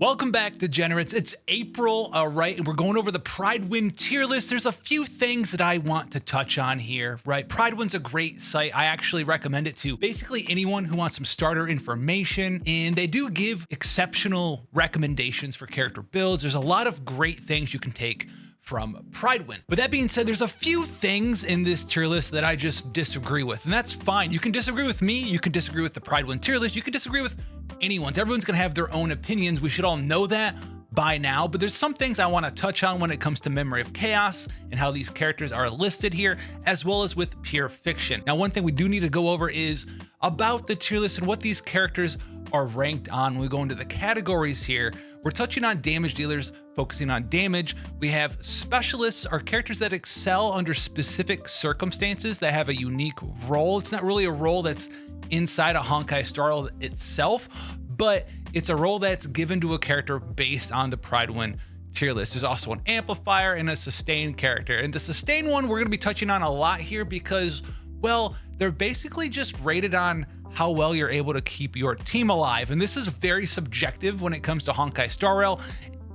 Welcome back, Degenerates. It's April, right? And we're going over the Prydwen tier list. There's a few things that I want to touch on here, right? Prydwen's a great site. I actually recommend it to basically anyone who wants some starter information, and they do give exceptional recommendations for character builds. There's a lot of great things you can take from Prydwen. With that being said, there's a few things in this tier list that I just disagree with, and that's fine. You can disagree with me, you can disagree with the Prydwen tier list, you can disagree with anyone's. Everyone's gonna have their own opinions. We should all know that by now, but there's some things I want to touch on when it comes to Memory of Chaos and how these characters are listed here, as well as with Pure Fiction. Now, one thing we do need to go over is about the tier list and what these characters are ranked on. When we go into the categories here, we're touching on damage dealers, focusing on damage. We have specialists, are characters that excel under specific circumstances, that have a unique role. It's not really a role that's inside a Honkai Star itself, but it's a role that's given to a character based on the Prydwen tier list. There's also an amplifier and a sustained character. And the sustained one we're gonna be touching on a lot here because, well, they're basically just rated on how well you're able to keep your team alive. And this is very subjective when it comes to Honkai Star Rail,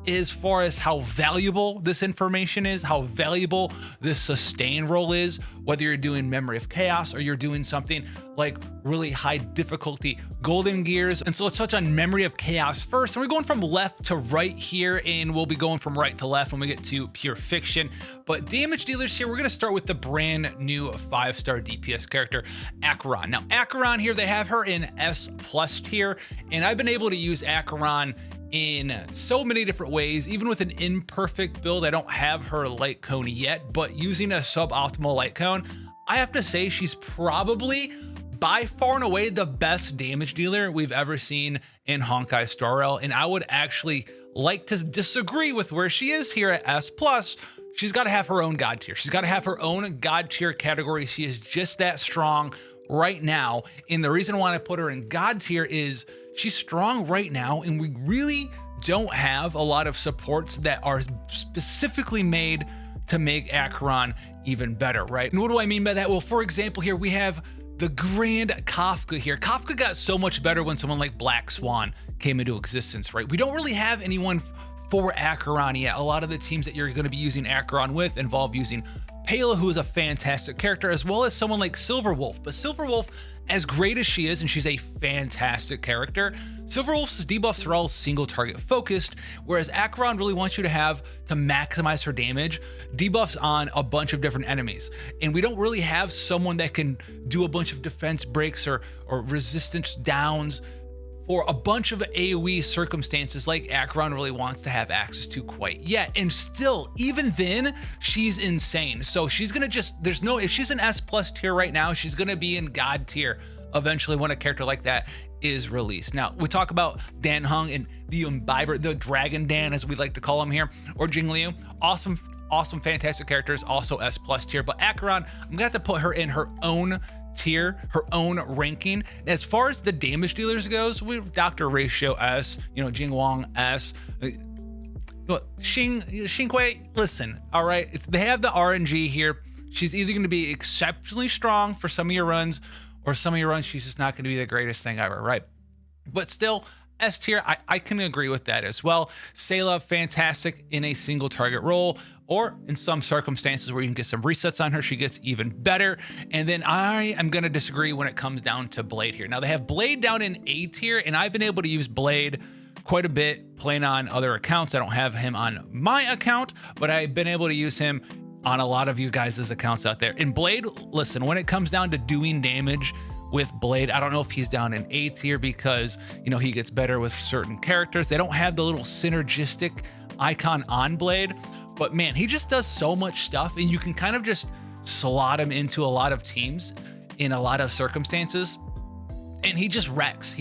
as far as how valuable this information is, how valuable this sustain role is, whether you're doing Memory of Chaos or you're doing something like really high difficulty Golden Gears. And so let's touch on Memory of Chaos first. And we're going from left to right here, and we'll be going from right to left when we get to Pure Fiction. But damage dealers here, we're gonna start with the brand new 5-star DPS character, Acheron. Now, Acheron here, they have her in S+ tier, and I've been able to use Acheron in so many different ways. Even with an imperfect build, I don't have her light cone yet, but using a suboptimal light cone, I have to say she's probably by far and away the best damage dealer we've ever seen in Honkai Star Rail. And I would actually like to disagree with where she is here at S+. She's got to have her own god tier. She's got to have her own god tier category. She is just that strong right now. And the reason why I put her in god tier is she's strong right now, and we really don't have a lot of supports that are specifically made to make Acheron even better, right? And what do I mean by that? Well, for example, here we have the Grand Kafka here. Kafka got so much better when someone like Black Swan came into existence, right? We don't really have anyone for Acheron yet. A lot of the teams that you're going to be using Acheron with involve using Pela, who is a fantastic character, as well as someone like Silverwolf. But Silverwolf, as great as she is, and she's a fantastic character, Silverwolf's debuffs are all single target focused, whereas Acheron really wants you to have to maximize her damage debuffs on a bunch of different enemies. And we don't really have someone that can do a bunch of defense breaks or resistance downs for a bunch of AoE circumstances like Acheron really wants to have access to quite yet. And still, even then, she's insane. So she's gonna just, if she's an S+ tier right now, she's gonna be in God tier eventually when a character like that is released. Now, we talk about Dan Heng and the Imbiber, the Dragon Dan, as we like to call him here, or Jing Liu. Awesome, fantastic characters, also S+ tier. But Acheron, I'm gonna have to put her in her own tier, her own ranking. As far as the damage dealers goes, we Dr. Ratio S, Jing Wang S, Xing Kui, listen, all right, they have the RNG here. She's either going to be exceptionally strong for some of your runs, or some of your runs she's just not going to be the greatest thing ever, right? But still, S tier, I can agree with that as well. Sayla, fantastic in a single target role, or in some circumstances where you can get some resets on her, she gets even better. And then I am going to disagree when it comes down to Blade here. Now, they have Blade down in A tier, and I've been able to use Blade quite a bit playing on other accounts. I don't have him on my account, but I've been able to use him on a lot of you guys' accounts out there. And Blade, listen, when it comes down to doing damage with Blade, I don't know if he's down in A tier because, he gets better with certain characters. They don't have the little synergistic icon on Blade, but man, he just does so much stuff, and you can kind of just slot him into a lot of teams in a lot of circumstances, and he just wrecks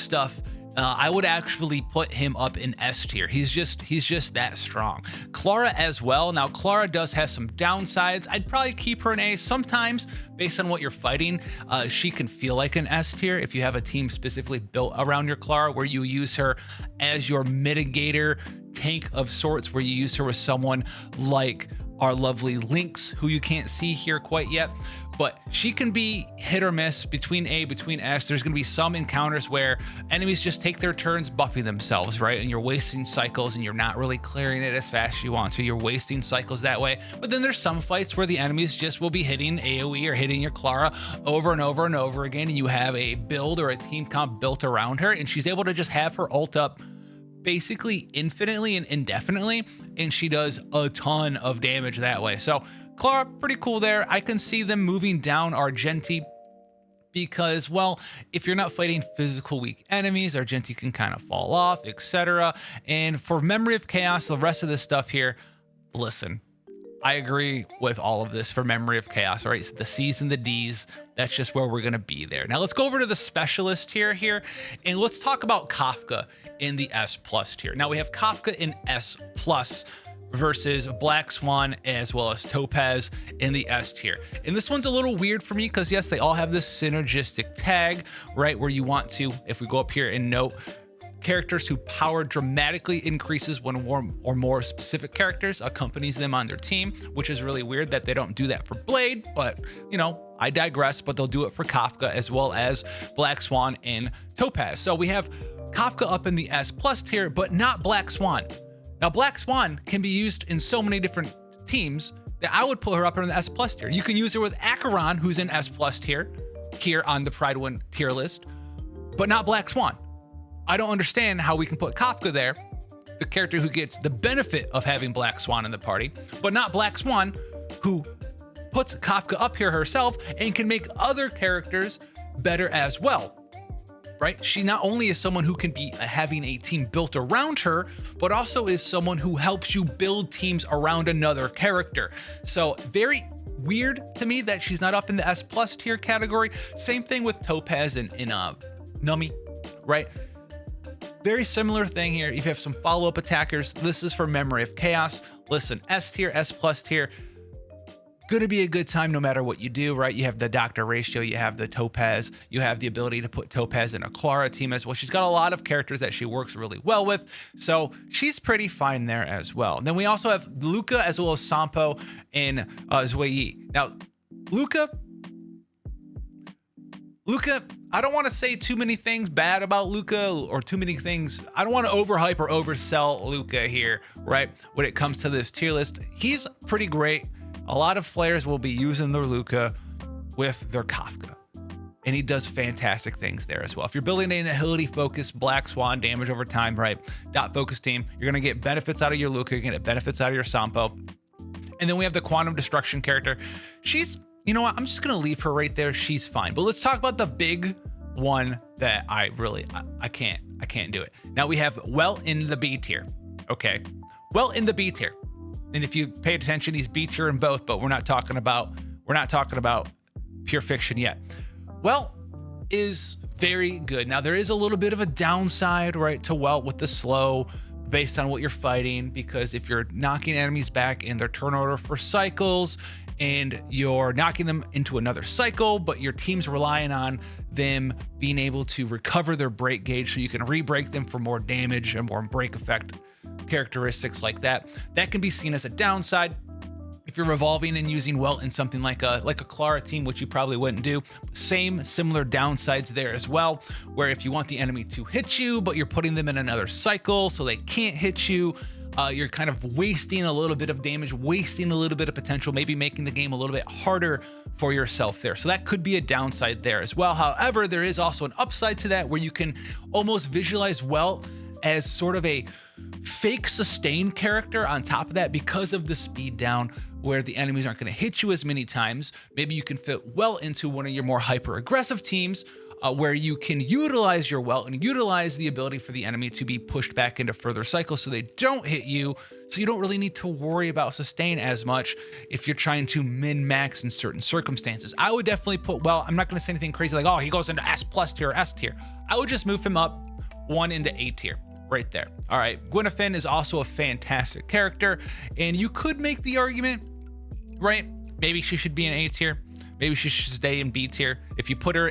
stuff. I would actually put him up in S tier. He's just that strong. Clara as well. Now, Clara does have some downsides. I'd probably keep her in A. Sometimes, based on what you're fighting, she can feel like an S tier if you have a team specifically built around your Clara, where you use her as your mitigator tank of sorts, where you use her with someone like our lovely Lynx, who you can't see here quite yet, but she can be hit or miss between A, between S. There's going to be some encounters where enemies just take their turns buffing themselves, right? And you're wasting cycles and you're not really clearing it as fast as you want to. You're wasting cycles that way. But then there's some fights where the enemies just will be hitting AoE or hitting your Clara over and over and over again, and you have a build or a team comp built around her, and she's able to just have her ult up basically infinitely and indefinitely, and she does a ton of damage that way. So Clara, pretty cool there. I can see them moving down Argenti because, well, if you're not fighting physical weak enemies, Argenti can kind of fall off, etc. And for Memory of Chaos, the rest of this stuff here, listen, I agree with all of this for Memory of Chaos, all right? So the C's and the D's, that's just where we're gonna be there. Now let's go over to the specialist tier here, and let's talk about Kafka in the S+ tier. Now we have Kafka in S+ versus Black Swan as well as Topaz in the S tier. And this one's a little weird for me because yes, they all have this synergistic tag, right? Where you want to, if we go up here and note, characters whose power dramatically increases when one or more specific characters accompanies them on their team, which is really weird that they don't do that for Blade, but you know, I digress, but they'll do it for Kafka as well as Black Swan and Topaz. So we have Kafka up in the S+ tier, but not Black Swan. Now, Black Swan can be used in so many different teams that I would put her up in the S+ tier. You can use her with Acheron, who's in S+ tier, here on the Prydwen tier list, but not Black Swan. I don't understand how we can put Kafka there, the character who gets the benefit of having Black Swan in the party, but not Black Swan, who puts Kafka up here herself and can make other characters better as well. Right? She not only is someone who can be having a team built around her, but also is someone who helps you build teams around another character. So very weird to me that she's not up in the S+ tier category. Same thing with Topaz and Numi, right? Very similar thing here. If you have some follow-up attackers, this is for Memory of Chaos. Listen, S tier, S+ tier, gonna be a good time no matter what you do, right? You have the Doctor ratio, you have the Topaz, you have the ability to put Topaz in a Clara team as well. She's got a lot of characters that she works really well with, so she's pretty fine there as well. Then we also have Luca as well as Sampo and Zui. Now, Luca, I don't want to say too many things bad about Luca or too many things. I don't want to overhype or oversell Luca here, right? When it comes to this tier list, he's pretty great. A lot of players will be using their Luca with their Kafka, and he does fantastic things there as well. If you're building an agility focused Black Swan damage over time, right, dot focus team, you're gonna get benefits out of your Luca, you're gonna get benefits out of your Sampo. And then we have the Quantum Destruction character. She's, you know what, I'm just gonna leave her right there. She's fine. But let's talk about the big one that I can't do it. Now we have Well in the B tier. Okay, Well in the B tier. And if you paid attention, he's B tier in both, but we're not talking about pure fiction yet. Well is very good. Now there is a little bit of a downside, right, to Well with the slow based on what you're fighting, because if you're knocking enemies back in their turn order for cycles and you're knocking them into another cycle, but your team's relying on them being able to recover their break gauge so you can re-break them for more damage and more break effect characteristics like that, that can be seen as a downside. If you're revolving and using Well in something like a Clara team, which you probably wouldn't do, similar downsides there as well, where if you want the enemy to hit you, but you're putting them in another cycle so they can't hit you, you're kind of wasting a little bit of damage, wasting a little bit of potential, maybe making the game a little bit harder for yourself there. So that could be a downside there as well. However, there is also an upside to that where you can almost visualize Well as sort of a fake sustain character on top of that because of the speed down, where the enemies aren't going to hit you as many times. Maybe you can fit Well into one of your more hyper aggressive teams, where you can utilize your Well and utilize the ability for the enemy to be pushed back into further cycles so they don't hit you. So you don't really need to worry about sustain as much if you're trying to min-max in certain circumstances. I would definitely put Well, I'm not going to say anything crazy like, oh, he goes into S+ tier or S tier. I would just move him up one into A tier. Right there. All right, Gwyneth is also a fantastic character, and you could make the argument, right? Maybe she should be in A tier. Maybe she should stay in B tier. If you put her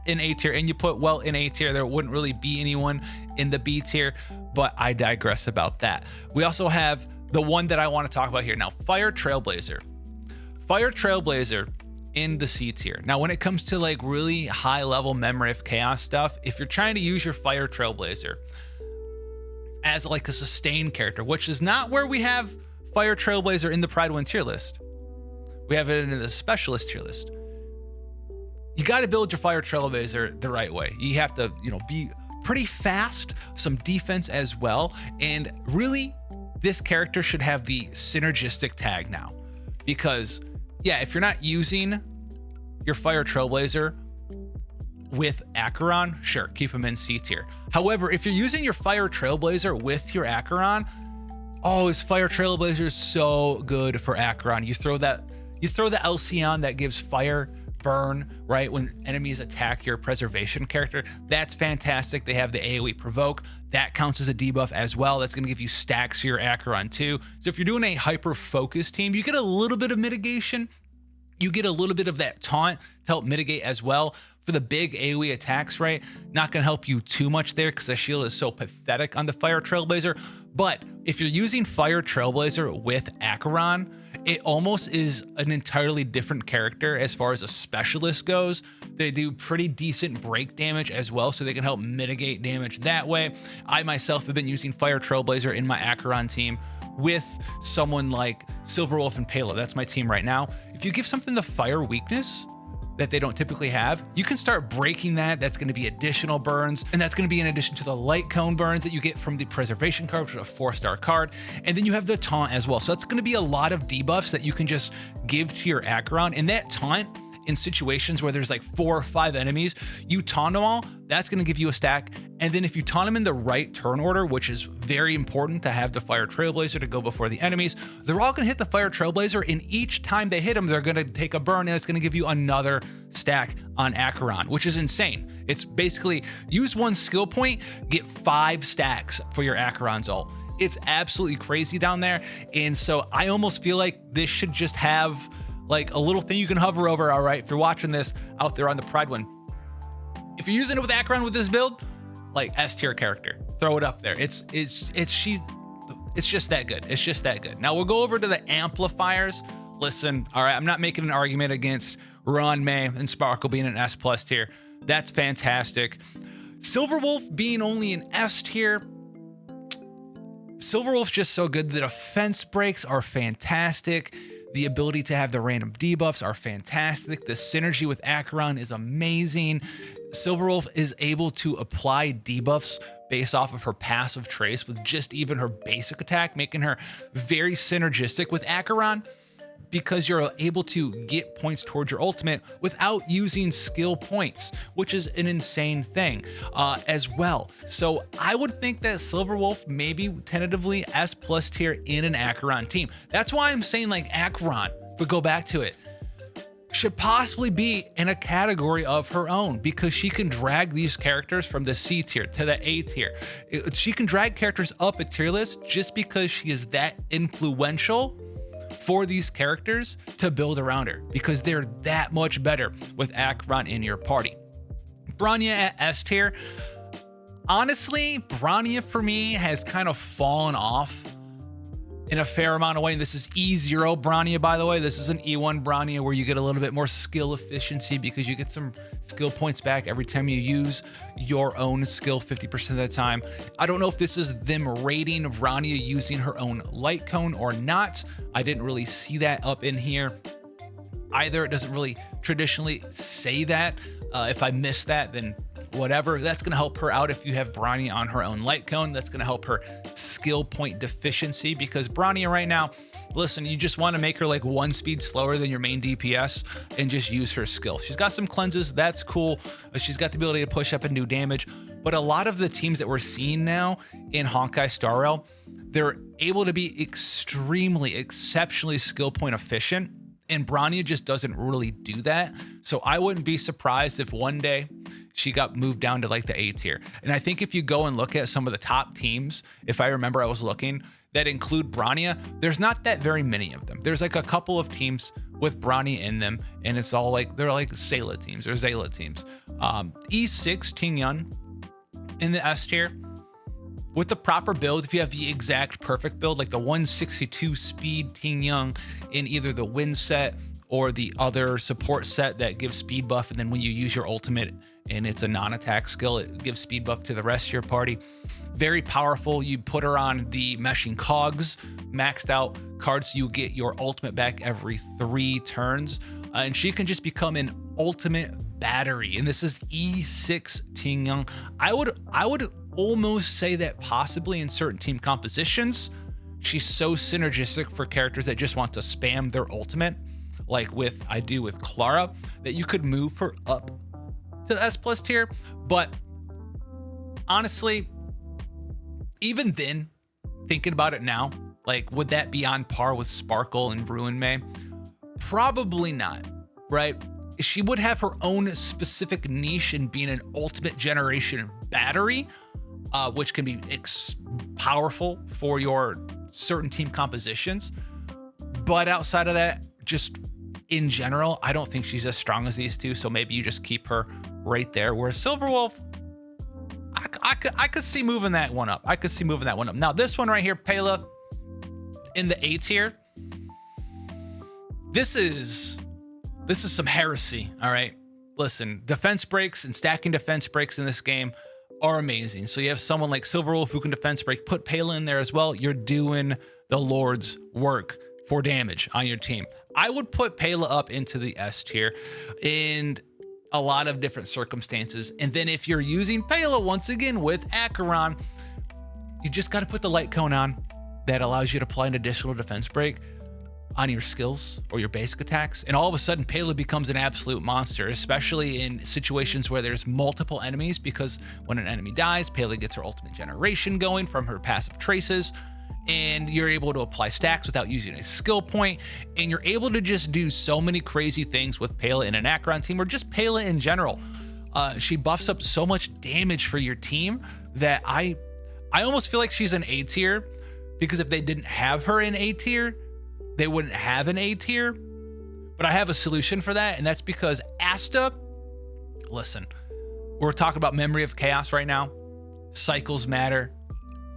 in A tier and you put Well in A tier, there wouldn't really be anyone in the B tier, but I digress about that. We also have the one that I want to talk about here now, Fire Trailblazer. Fire Trailblazer in the C tier. Now, when it comes to like really high level Memory of Chaos stuff, if you're trying to use your Fire Trailblazer as like a sustained character, which is not where we have Fire Trailblazer in the Prydwen tier list. We have it in the Specialist tier list. You got to build your Fire Trailblazer the right way. You have to, be pretty fast, some defense as well. And really, this character should have the synergistic tag now. Because, yeah, if you're not using your Fire Trailblazer with Acheron, sure, keep him in C tier. However, if you're using your Fire Trailblazer with your Acheron, oh, his Fire Trailblazer is so good for Acheron. You throw the LC on that gives fire burn, right? When enemies attack your preservation character, that's fantastic. They have the AoE provoke. That counts as a debuff as well. That's going to give you stacks for your Acheron too. So if you're doing a hyper-focused team, you get a little bit of mitigation. You get a little bit of that taunt to help mitigate as well. For the big AoE attacks, right? Not going to help you too much there because the shield is so pathetic on the Fire Trailblazer. But if you're using Fire Trailblazer with Acheron, it almost is an entirely different character as far as a specialist goes. They do pretty decent break damage as well, so they can help mitigate damage that way. I myself have been using Fire Trailblazer in my Acheron team with someone like Silverwolf and Palo. That's my team right now. If you give something the fire weakness that they don't typically have, you can start breaking that. That's going to be additional burns, and that's going to be in addition to the light cone burns that you get from the preservation card, which is a 4-star card. And then you have the taunt as well. So that's going to be a lot of debuffs that you can just give to your Acheron. And that taunt in situations where there's like 4 or 5 enemies, you taunt them all, that's going to give you a stack. And then if you taunt them in the right turn order, which is very important to have the Fire Trailblazer to go before the enemies, they're all going to hit the Fire Trailblazer, and each time they hit them, they're going to take a burn, and it's going to give you another stack on Acheron, which is insane. It's basically use 1 skill point, get 5 stacks for your Acheron's ult. It's absolutely crazy down there. And so I almost feel like this should just have like a little thing you can hover over. All right, if you're watching this out there on the Prydwen, if you're using it with Acheron with this build, like S tier character, throw it up there. It's just that good. It's just that good. Now we'll go over to the Amplifiers. Listen, all right, I'm not making an argument against Ron May and Sparkle being an S+ tier. That's fantastic. Silverwolf being only an S tier. Silverwolf's just so good. The defense breaks are fantastic. The ability to have the random debuffs are fantastic. The synergy with Acheron is amazing. Silverwolf is able to apply debuffs based off of her passive trace with just even her basic attack, making her very synergistic with Acheron, because you're able to get points towards your ultimate without using skill points, which is an insane thing as well. So I would think that Silverwolf maybe tentatively S+ tier in an Acheron team. That's why I'm saying like Acheron, but go back to it, should possibly be in a category of her own, because she can drag these characters from the C tier to the A tier. She can drag characters up a tier list just because she is that influential for these characters to build around her, because they're that much better with Acheron in your party. Bronya at S tier. Honestly, Bronya for me has kind of fallen off in a fair amount of way. And this is E0 Bronya, by the way. This is an E1 Bronya where you get a little bit more skill efficiency because you get some skill points back every time you use your own skill 50% of the time. I don't know if this is them rating Bronya using her own light cone or not. I didn't really see that up in here either. It doesn't really traditionally say that. If I missed that, then whatever. That's going to help her out if you have Bronya on her own light cone. That's going to help her skill point deficiency, because Bronya right now, listen, you just want to make her like 1 speed slower than your main DPS and just use her skill. She's got some cleanses. That's cool. She's got the ability to push up and do damage. But a lot of the teams that we're seeing now in Honkai Star Rail, they're able to be exceptionally skill point efficient. And Bronya just doesn't really do that. So I wouldn't be surprised if one day she got moved down to like the A tier. And I think if you go and look at some of the top teams, if I remember I was looking, that include Bronya, there's not that very many of them. There's like a couple of teams with Bronya in them, and it's all like, they're like Sayla teams or Zayla teams. E6 Ting Yun in the S tier. with the proper build, if you have the exact perfect build, like the 162 speed Ting Young in either the win set or the other support set that gives speed buff, and then when you use your ultimate and it's a non-attack skill, it gives speed buff to the rest of your party. Very powerful. You put her on the meshing cogs, maxed out cards, you get your ultimate back every 3 turns, and she can just become an ultimate battery. And this is E6 Ting Young. I would almost say that possibly in certain team compositions, she's so synergistic for characters that just want to spam their ultimate, like I do with Clara, that you could move her up to the S+ tier. But honestly, even then, thinking about it now, like, would that be on par with Sparkle and Ruin May? Probably not, right? She would have her own specific niche in being an ultimate generation battery, which can be powerful for your certain team compositions. But outside of that, just in general, I don't think she's as strong as these two. So maybe you just keep her right there. Whereas Silverwolf, I could see moving that one up. Now this one right here, Pela, in the A tier. This is some heresy. All right, listen, defense breaks and stacking defense breaks in this game are amazing. So you have someone like Silverwolf who can defense break, put Pela in there as well. You're doing the Lord's work for damage on your team. I would put Pela up into the S tier in a lot of different circumstances. And then if you're using Pela once again with Acheron, you just got to put the light cone on that allows you to apply an additional defense break on your skills or your basic attacks. And all of a sudden, Pela becomes an absolute monster, especially in situations where there's multiple enemies, because when an enemy dies, Pela gets her ultimate generation going from her passive traces, and you're able to apply stacks without using a skill point, and you're able to just do so many crazy things with Pela in an Acheron team, or just Pela in general. She buffs up so much damage for your team that I almost feel like she's an A tier, because if they didn't have her in A tier, they wouldn't have an A tier. But I have a solution for that, and that's because Asta, listen, we're talking about Memory of Chaos right now. Cycles matter.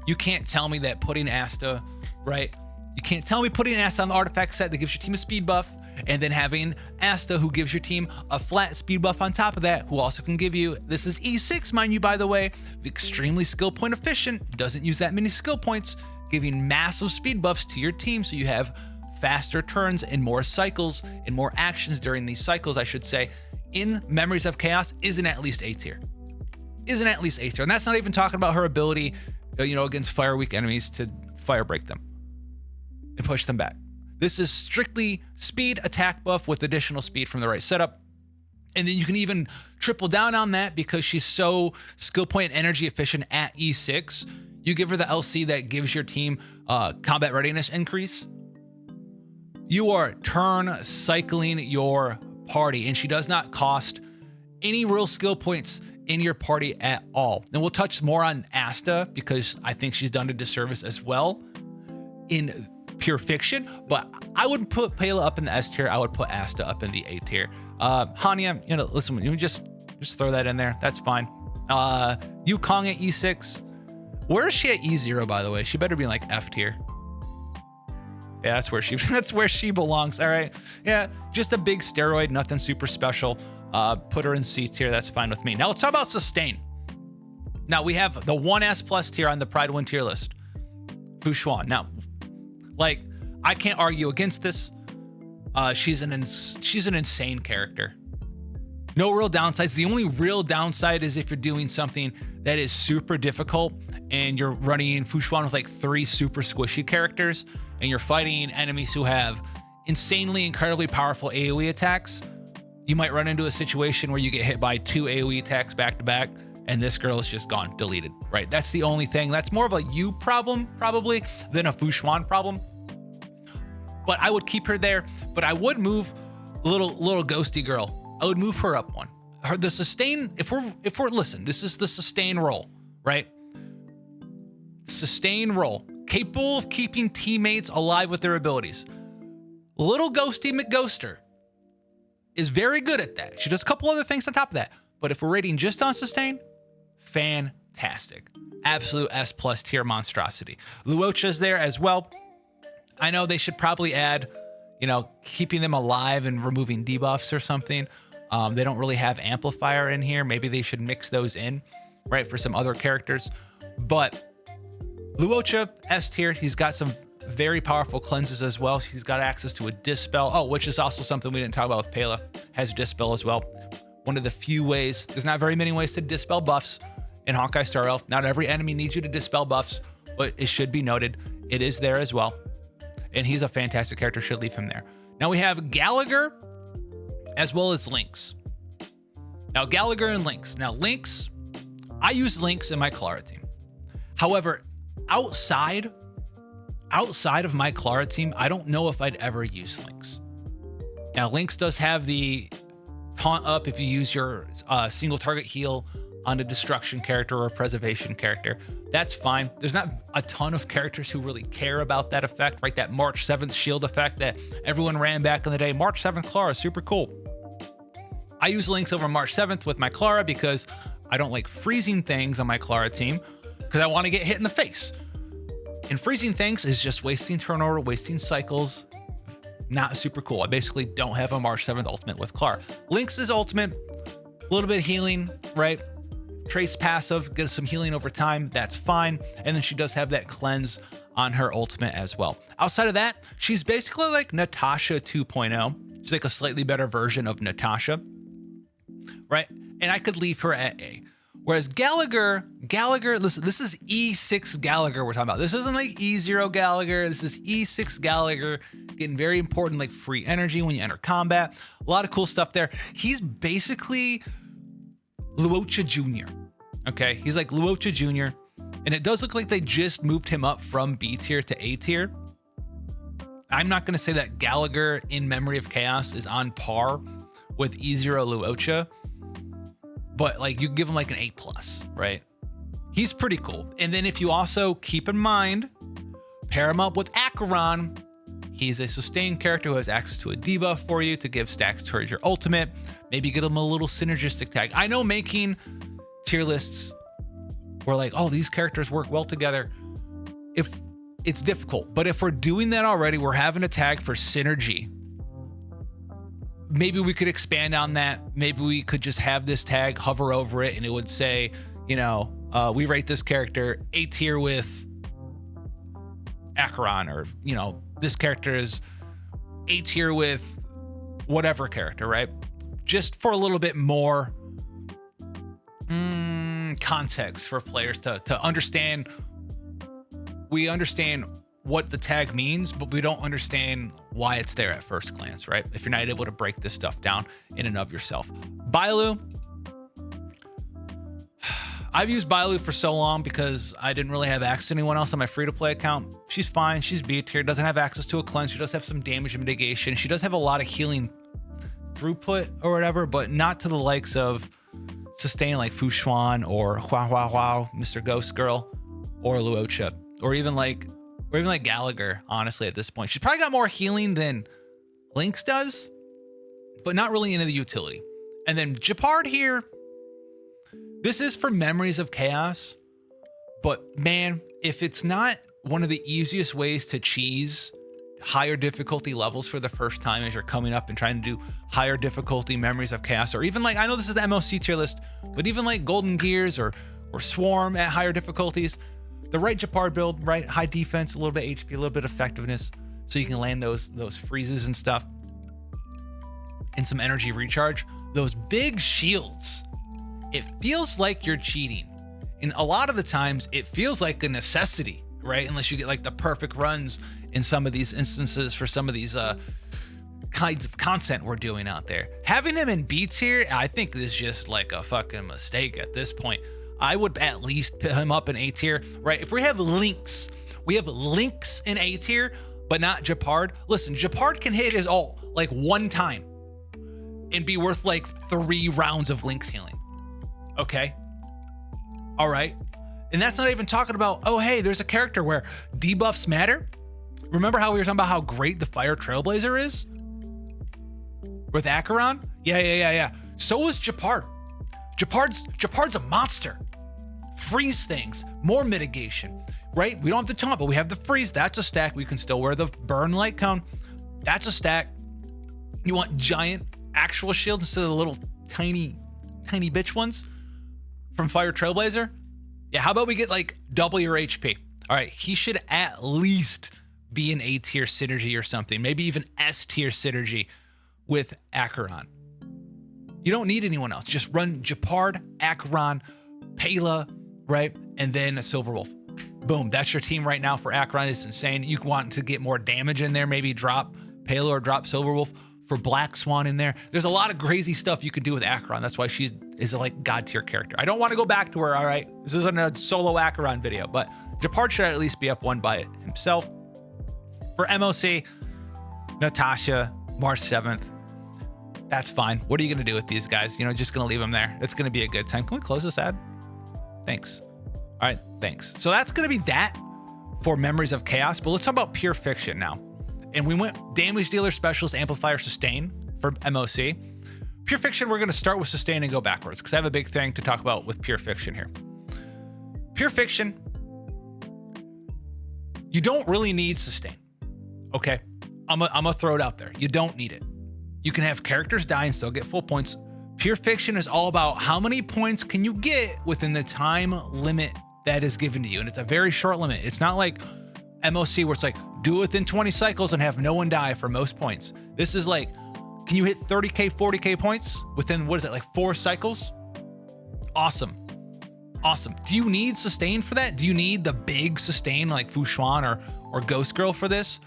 You can't tell me that putting Asta, right? You can't tell me putting Asta on the artifact set that gives your team a speed buff, and then having Asta who gives your team a flat speed buff on top of that, who also can give you, this is E6, mind you, by the way, extremely skill point efficient, doesn't use that many skill points, giving massive speed buffs to your team so you have faster turns and more cycles and more actions during these cycles, I should say, in Memories of Chaos isn't at least A tier. And that's not even talking about her ability, against fire weak enemies to fire break them and push them back. This is strictly speed attack buff with additional speed from the right setup. And then you can even triple down on that because she's so skill point and energy efficient at E6. You give her the LC that gives your team combat readiness increase. You are turn cycling your party, and she does not cost any real skill points in your party at all. And we'll touch more on Asta because I think she's done a disservice as well in pure fiction, but I wouldn't put Pela up in the S tier. I would put Asta up in the A tier. Hanya, listen, you just throw that in there. That's fine. Yukong at E6. Where is she at E0, by the way? She better be in like F tier. Yeah, that's where she belongs. All right. Yeah, just a big steroid, nothing super special. Put her in C tier. That's fine with me. Now let's talk about sustain. Now we have the 1S+ tier on the Prydwen tier list. Fu Xuan. Now, I can't argue against this. She's an insane character. No real downsides. The only real downside is if you're doing something that is super difficult and you're running Fu Xuan with like 3 super squishy characters and you're fighting enemies who have insanely, incredibly powerful AoE attacks. You might run into a situation where you get hit by 2 AoE attacks back to back and this girl is just gone, deleted, right? That's the only thing. That's more of a you problem probably than a Fu Xuan problem. But I would keep her there, but I would move little ghosty girl. I would move her up one. The sustain, if we're listen, this is the sustain role, right? Sustain role, capable of keeping teammates alive with their abilities. Little ghosty McGhoster is very good at that. She does a couple other things on top of that. But if we're rating just on sustain, fantastic. fantastic. Absolute S+ tier monstrosity. Luocha's there as well. I know they should probably add, keeping them alive and removing debuffs or something. They don't really have Amplifier in here. Maybe they should mix those in, right, for some other characters. But Luocha, S tier. He's got some very powerful cleanses as well. He's got access to a Dispel. Oh, which is also something we didn't talk about with Pela. Has Dispel as well. One of the few ways, there's not very many ways to dispel buffs in Honkai Star Rail. Not every enemy needs you to dispel buffs, but it should be noted, it is there as well. And he's a fantastic character, should leave him there. Now we have Gallagher as well as Lynx. Now Gallagher and Lynx. Now Lynx, I use Lynx in my Clara team. However, outside of my Clara team, I don't know if I'd ever use Lynx. Now Lynx does have the taunt up if you use your single target heal on a destruction character or a preservation character. That's fine. There's not a ton of characters who really care about that effect, right? That March 7th shield effect that everyone ran back in the day. March 7th Clara, super cool. I use Lynx over March 7th with my Clara because I don't like freezing things on my Clara team because I want to get hit in the face. And freezing things is just wasting turn order, wasting cycles. Not super cool. I basically don't have a March 7th ultimate with Clara. Lynx's ultimate, a little bit of healing, right? Trace passive, get some healing over time. That's fine. And then she does have that cleanse on her ultimate as well. Outside of that, she's basically like Natasha 2.0. She's like a slightly better version of Natasha, right? And I could leave her at A. Whereas Gallagher, listen, this is E6 Gallagher we're talking about. This isn't like E0 Gallagher. This is E6 Gallagher, getting very important, like free energy when you enter combat. A lot of cool stuff there. He's basically Luocha Jr. Okay, he's like Luocha Jr. And it does look like they just moved him up from B tier to A tier. I'm not going to say that Gallagher in Memory of Chaos is on par with E0 Luocha, but like you give him like an A+, right? He's pretty cool. And then if you also keep in mind, pair him up with Acheron, he's a sustained character who has access to a debuff for you to give stacks towards your ultimate. Maybe get him a little synergistic tag. I know making tier lists where like, oh, these characters work well together, if it's difficult, but if we're doing that already, we're having a tag for synergy. Maybe we could expand on that. Maybe we could just have this tag, hover over it, and it would say, we rate this character A tier with Acheron, or, this character is A tier with whatever character, right? Just for a little bit more context for players to understand. We understand what the tag means, but we don't understand why it's there at first glance, right? If you're not able to break this stuff down in and of yourself. Bailu, I've used Bailu for so long because I didn't really have access to anyone else on my free-to-play account. She's fine. She's B tier. Doesn't have access to a cleanse. She does have some damage mitigation. She does have a lot of healing throughput or whatever, but not to the likes of sustain like Fu Xuan or Hua, Mr. Ghost Girl, or Luocha, or even like Gallagher, honestly, at this point. She's probably got more healing than Lynx does, but not really into the utility. And then Gepard here, this is for Memories of Chaos, but man, if it's not one of the easiest ways to cheese higher difficulty levels for the first time as you're coming up and trying to do higher difficulty Memories of Chaos, or even like, I know this is the MLC tier list, but even like Golden Gears or Swarm at higher difficulties, the right Gepard build, right? High defense, a little bit HP, a little bit effectiveness, so you can land those freezes and stuff, and some energy recharge. Those big shields, it feels like you're cheating. And a lot of the times it feels like a necessity, right? Unless you get like the perfect runs in some of these instances for some of these kinds of content we're doing out there. Having him in B tier, I think is just like a fucking mistake at this point. I would at least put him up in A tier, right? If we have Lynx in A tier, but not Gepard. Listen, Gepard can hit his ult like one time and be worth like 3 rounds of Lynx healing. Okay. All right. And that's not even talking about, oh, hey, there's a character where debuffs matter. Remember how we were talking about how great the Fire Trailblazer is with Acheron? Yeah. So is Gepard. Gepard's a monster. freeze things, more mitigation, right? We don't have the taunt, but we have the freeze. That's a stack. We can still wear the burn light cone. That's a stack. You want giant actual shields instead of the little tiny bitch ones from Fire Trailblazer? Yeah, how about we get like double your HP? All right, he should at least be an A tier synergy or something, maybe even S tier synergy with Acheron. You don't need anyone else. Just run Japard, Acheron, Pela, right? And then a Silver Wolf. Boom, that's your team right now for Acheron. It's insane. You want to get more damage in there, maybe drop Pela or drop Silver Wolf for Black Swan in there. There's a lot of crazy stuff you could do with Acheron. That's why she is a like god tier character. I don't want to go back to her, all right? This isn't a solo Acheron video, but Japard should at least be up one by himself. For MOC, Natasha, March 7th. That's fine. What are you going to do with these guys? You know, just going to leave them there. It's going to be a good time. Can we close this ad? Thanks. All right, thanks. So that's going to be that for Memories of Chaos, but let's talk about Pure Fiction now. And we went Damage Dealer, Specialist, Amplifier, Sustain for MOC. Pure Fiction, we're going to start with Sustain and go backwards because I have a big thing to talk about with Pure Fiction here. Pure Fiction, you don't really need Sustain, okay? I'm gonna throw it out there. You don't need it. You can have characters die and still get full points. Pure Fiction is all about how many points can you get within the time limit that is given to you. And it's a very short limit. It's not like MOC where it's like, do it within 20 cycles and have no one die for most points. This is like, can you hit 30K, 40K points within, what is it, like 4 cycles? Awesome. Awesome. Do you need Sustain for that? Do you need the big Sustain like Fushuan or Ghost Girl for this?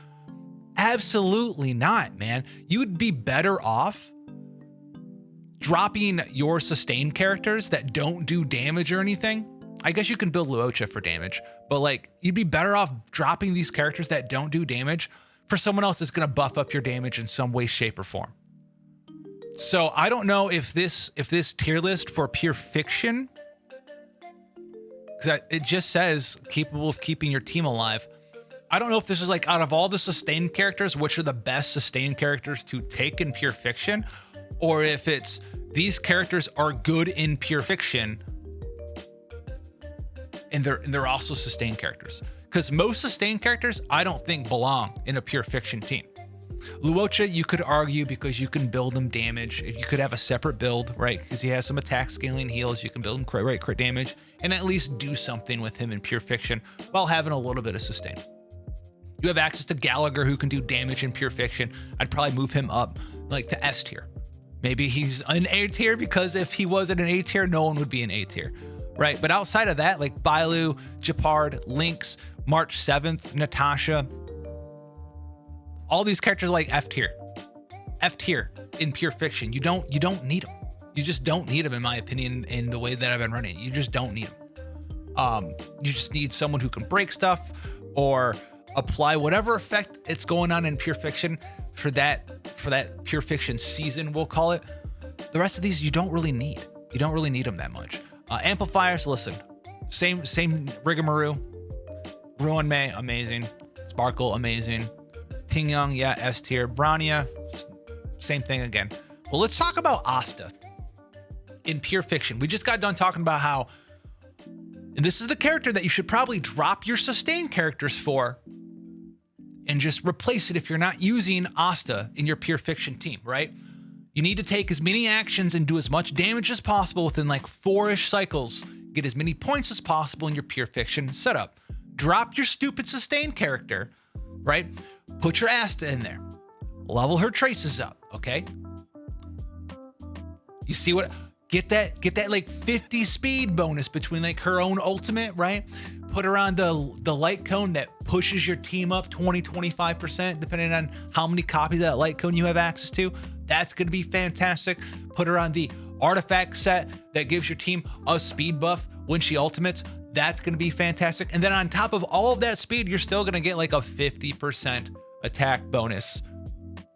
Absolutely not, man. You'd be better off dropping your Sustain characters that don't do damage or anything. I guess you can build Luocha for damage, but like you'd be better off dropping these characters that don't do damage for someone else that's going to buff up your damage in some way, shape, or form. So I don't know if this tier list for Pure Fiction, because it just says capable of keeping your team alive. I don't know if this is like out of all the Sustain characters, which are the best Sustain characters to take in Pure Fiction, or if it's these characters are good in Pure Fiction and they're also Sustain characters. Because most Sustain characters, I don't think belong in a Pure Fiction team. Luocha, you could argue because you can build him damage. If you could have a separate build, right? Because he has some attack scaling heals, you can build him crit damage and at least do something with him in Pure Fiction while having a little bit of Sustain. You have access to Gallagher who can do damage in Pure Fiction. I'd probably move him up like to S tier. Maybe he's an A tier because if he wasn't an A tier, no one would be an A tier, right? But outside of that, like Bailu, Japard, Lynx, March 7th, Natasha, all these characters are like F tier in Pure Fiction. You don't need them. You just don't need them, in my opinion, in the way that I've been running it. You just don't need them. You just need someone who can break stuff or apply whatever effect it's going on in Pure Fiction for that Pure Fiction season, we'll call it. The rest of these you don't really need. You don't really need them that much. Amplifiers, listen, same rigmarole. Ruin May, amazing. Sparkle, amazing. Ting Young, yeah, S tier. Brania, same thing again. Well, let's talk about Asta in Pure Fiction. We just got done talking about how, and this is the character that you should probably drop your Sustain characters for and just replace it if you're not using Asta in your Pure Fiction team, right? You need to take as many actions and do as much damage as possible within like 4-ish cycles. Get as many points as possible in your Pure Fiction setup. Drop your stupid Sustain character, right? Put your Asta in there. Level her traces up, okay? You see what? Get that like 50 speed bonus between like her own ultimate, right? Put her on the light cone that pushes your team up 20-25%, depending on how many copies of that light cone you have access to. That's gonna be fantastic. Put her on the artifact set that gives your team a speed buff when she ultimates. That's gonna be fantastic. And then on top of all of that speed, you're still gonna get like a 50% attack bonus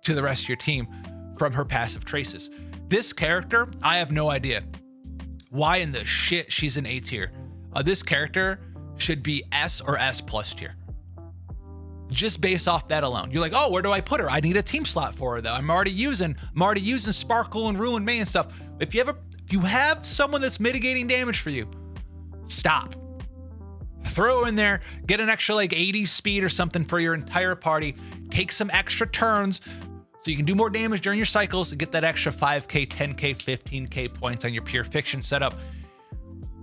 to the rest of your team from her passive traces. This character, I have no idea why in the shit she's an A tier. This character should be S or S plus tier. Just based off that alone. You're like, oh, where do I put her? I need a team slot for her though. I'm already using Sparkle and Ruin May and stuff. If you have someone that's mitigating damage for you, Stop. Throw in there, get an extra like 80 speed or something for your entire party. Take some extra turns so you can do more damage during your cycles and get that extra 5k, 10k, 15k points on your pure fiction setup.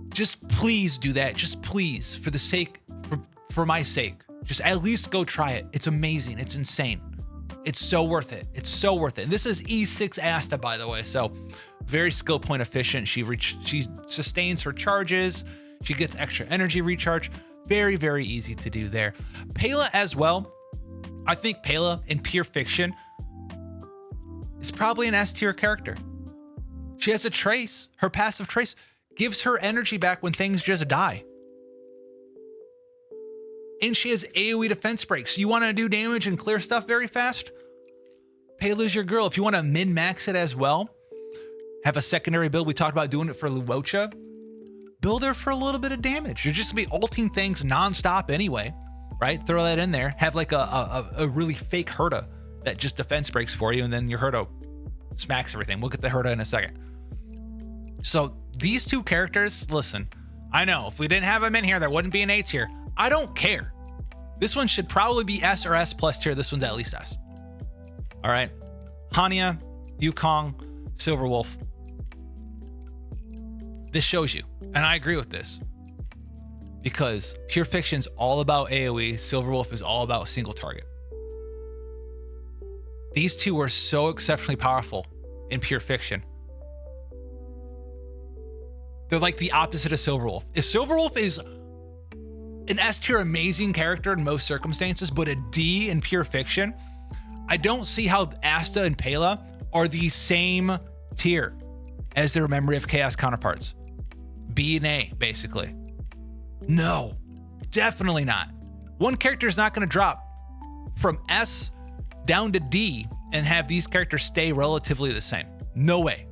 Just please do that. Just please, for the sake, for my sake, just at least go try it. It's amazing. It's insane. It's so worth it. It's so worth it. And this is E6 Asta, by the way. So very skill point efficient. She sustains her charges. She gets extra energy recharge. Very, very easy to do there. Pela as well. I think Pela in pure fiction is probably an S tier character. She has a trace. Her passive trace gives her energy back when things just die. And she has AoE defense breaks. You want to do damage and clear stuff very fast? Pela's your girl. If you want to min-max it as well, have a secondary build. We talked about doing it for Luocha. Build her for a little bit of damage. You're just gonna be ulting things nonstop anyway, right? Throw that in there. Have like a really fake Herda that just defense breaks for you, and then your Herda smacks everything. We'll get the Herda in a second. So these two characters, listen, I know if we didn't have them in here, there wouldn't be an A tier. I don't care. This one should probably be S or S plus tier. This one's at least S. All right. Hanya, Yukong, Silverwolf. This shows you, and I agree with this, because pure fiction's all about AoE. Silverwolf is all about single target. These two are so exceptionally powerful in pure fiction. They're like the opposite of Silverwolf. If Silverwolf is an S tier amazing character in most circumstances, but a D in pure fiction, I don't see how Asta and Pela are the same tier as their Memory of Chaos counterparts. B and A, basically. No, definitely not. One character is not going to drop from S down to D and have these characters stay relatively the same. No way.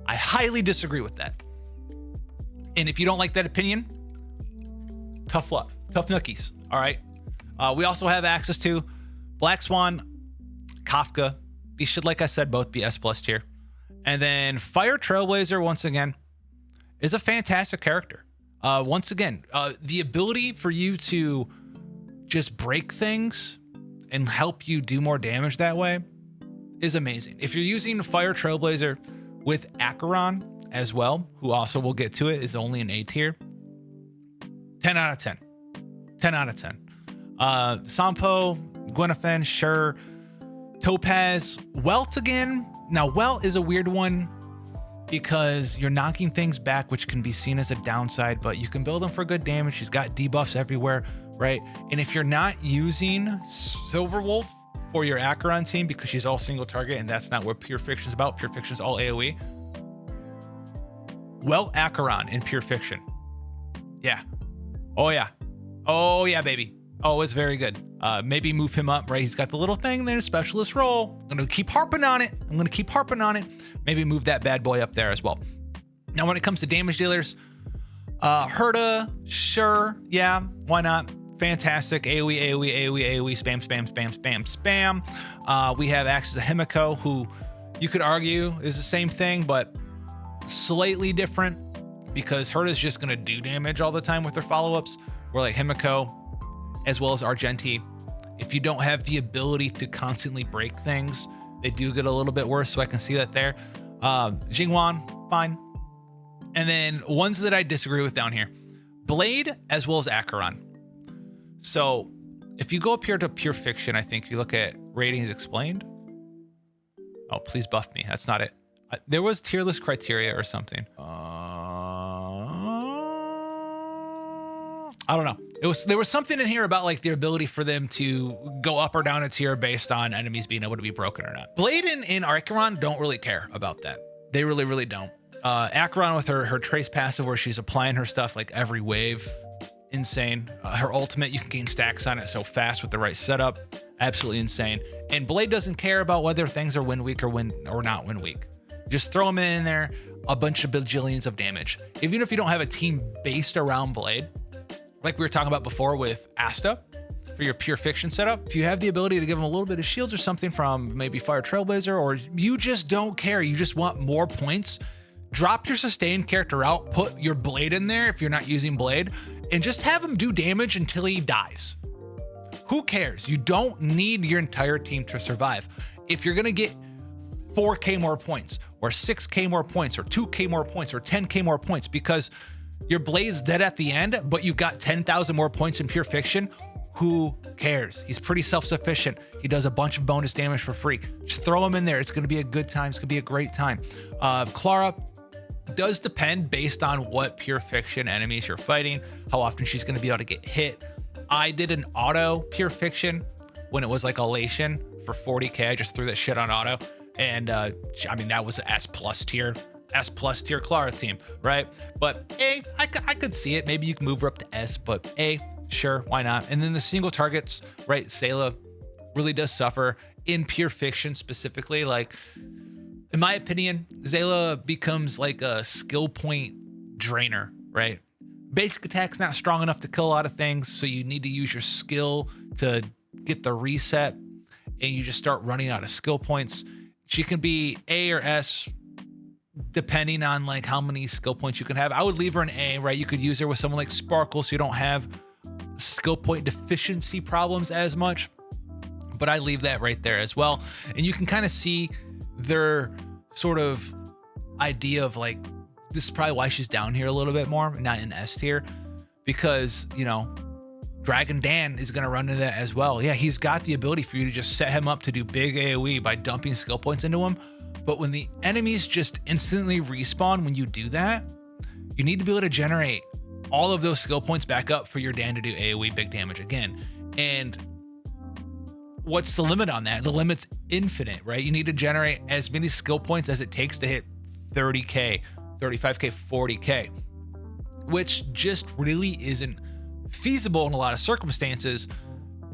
I highly disagree with that. And if you don't like that opinion, tough luck. Tough nookies. All right. We also have access to Black Swan, Kafka. These should, like I said, both be S plus tier. And then Fire Trailblazer, once again, is a fantastic character. Once again, the ability for you to just break things and help you do more damage that way is amazing. If you're using Fire Trailblazer with Acheron as well, who also we'll get to it, is only an A tier. 10 out of 10. 10 out of 10. Sampo, Gwenephen, sure. Topaz, Welt again. Now, Welt is a weird one because you're knocking things back, which can be seen as a downside, but you can build them for good damage. She's got debuffs everywhere, right? And if you're not using Silverwolf for your Acheron team because she's all single target, and that's not what Pure Fiction's about. Pure Fiction's all AoE. Well, Acheron in Pure Fiction. Yeah. Oh, yeah. Oh, yeah, baby. Oh, it's very good. Maybe move him up, right? He's got the little thing there, specialist role. I'm going to keep harping on it. Maybe move that bad boy up there as well. Now, when it comes to damage dealers, Herda, sure. Yeah, why not? Fantastic. AoE, spam. We have access to Himiko, who you could argue is the same thing, but slightly different because Herda's just going to do damage all the time with her follow-ups. We're like Himiko, as well as Argenti. If you don't have the ability to constantly break things, they do get a little bit worse, so I can see that there. Jingwan, fine. And then ones that I disagree with down here. Blade, as well as Acheron. So if you go up here to Pure Fiction, I think you look at ratings explained. Oh, please buff me. That's not it. There was tier list criteria or something. I don't know. There was something in here about like the ability for them to go up or down a tier based on enemies being able to be broken or not. Blade and Acheron don't really care about that. They really, really don't. Acheron with her trace passive where she's applying her stuff like every wave. Insane. Her ultimate, you can gain stacks on it so fast with the right setup. Absolutely insane. And Blade doesn't care about whether things are win weak or not win weak. Just throw them in there, a bunch of bajillions of damage. Even if you don't have a team based around Blade, like we were talking about before with Asta, for your Pure Fiction setup, if you have the ability to give them a little bit of shields or something from maybe Fire Trailblazer, or you just don't care, you just want more points drop your sustain character out, put your blade in there if you're not using blade, and just have him do damage until he dies. Who cares? You don't need your entire team to survive. If you're gonna get 4K more points, or 6K more points, or 2K more points, or 10K more points, because your blade's dead at the end, but you got 10,000 more points in pure fiction, who cares? He's pretty self-sufficient. He does a bunch of bonus damage for free. Just throw him in there. It's gonna be a good time. It's gonna be a great time. Clara does depend based on what pure fiction enemies you're fighting, how often she's gonna be able to get hit. I did an auto pure fiction when it was like Elation for 40K. I just threw that shit on auto. And I mean, that was an S+ tier Clara team, right? But A, I could see it. Maybe you can move her up to S, but A, sure, why not? And then the single targets, right? Sayla really does suffer in pure fiction specifically. Like, in my opinion, Sayla becomes like a skill point drainer, right? Basic attack's not strong enough to kill a lot of things, so you need to use your skill to get the reset, and you just start running out of skill points. She can be A or S, depending on like how many skill points you can have. I would leave her an A, right? You could use her with someone like Sparkle, so you don't have skill point deficiency problems as much, but I leave that right there as well. And you can kind of see their sort of idea of like, this is probably why she's down here a little bit more, not in S tier, because, you know, Dragon Dan is going to run into that as well. Yeah, he's got the ability for you to just set him up to do big AoE by dumping skill points into him. But when the enemies just instantly respawn when you do that, you need to be able to generate all of those skill points back up for your Dan to do AoE big damage again. And what's the limit on that? The limit's infinite, right? You need to generate as many skill points as it takes to hit 30K, 35K, 40K, which just really isn't feasible in a lot of circumstances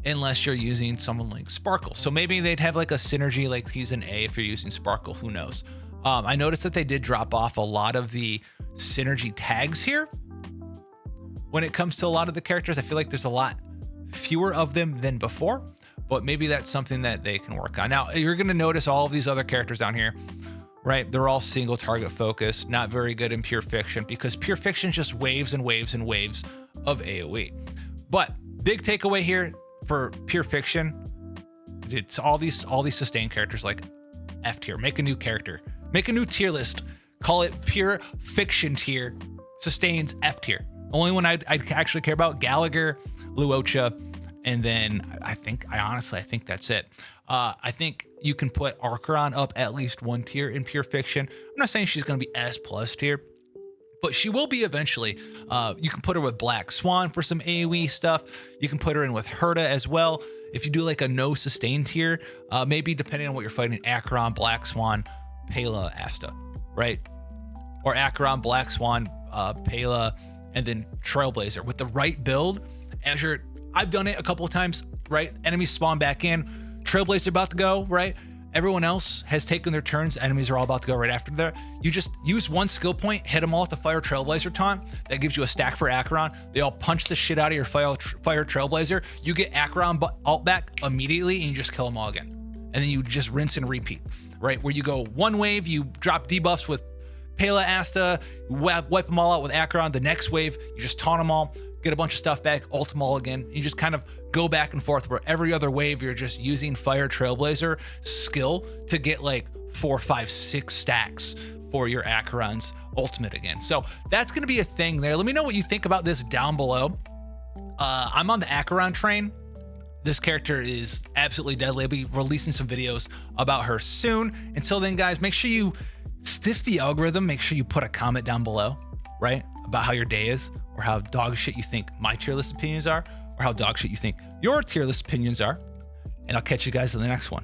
unless you're using someone like Sparkle. So maybe they'd have like a synergy, like he's an A if you're using Sparkle, who knows? I noticed that they did drop off a lot of the synergy tags here. When it comes to a lot of the characters, I feel like there's a lot fewer of them than before, but maybe that's something that they can work on. Now, you're gonna notice all of these other characters down here, right? They're all single target focused, not very good in pure fiction, because pure fiction is just waves and waves and waves of AoE. But big takeaway here for pure fiction, it's all these sustained characters like F tier. Make a new character, make a new tier list, call it pure fiction tier, sustains F tier. Only one I actually care about, Gallagher, Luocha, and then I honestly think that's it. I think you can put Acheron up at least one tier in pure fiction. I'm not saying she's going to be S+ tier, but she will be eventually. You can put her with Black Swan for some AoE stuff. You can put her in with Herta as well. If you do like a no sustain tier, maybe depending on what you're fighting, Acheron, Black Swan, Pela, Asta, right? Or Acheron, Black Swan, Pela, and then Trailblazer. With the right build, I've done it a couple of times, right? Enemies spawn back in, Trailblazer about to go, right? Everyone else has taken their turns. Enemies are all about to go right after there. You just use one skill point, hit them all with the Fire Trailblazer taunt. That gives you a stack for Acheron. They all punch the shit out of your Fire Trailblazer. You get Acheron ult back immediately, and you just kill them all again. And then you just rinse and repeat, right? Where you go one wave, you drop debuffs with Pela, Asta, wipe them all out with Acheron. The next wave, you just taunt them all, get a bunch of stuff back, ult them all again. You just kind of go back and forth, where every other wave you're just using Fire Trailblazer skill to get like 4, 5, 6 stacks for your Acheron's ultimate again. So that's going to be a thing there. Let me know what you think about this down below. I'm on the Acheron train. This character is absolutely deadly. I'll be releasing some videos about her soon. Until then, guys, make sure you stiff the algorithm. Make sure you put a comment down below, right, about how your day is, or how dog shit you think my tier list opinions are, or how dog shit you think your tier list opinions are. And I'll catch you guys in the next one.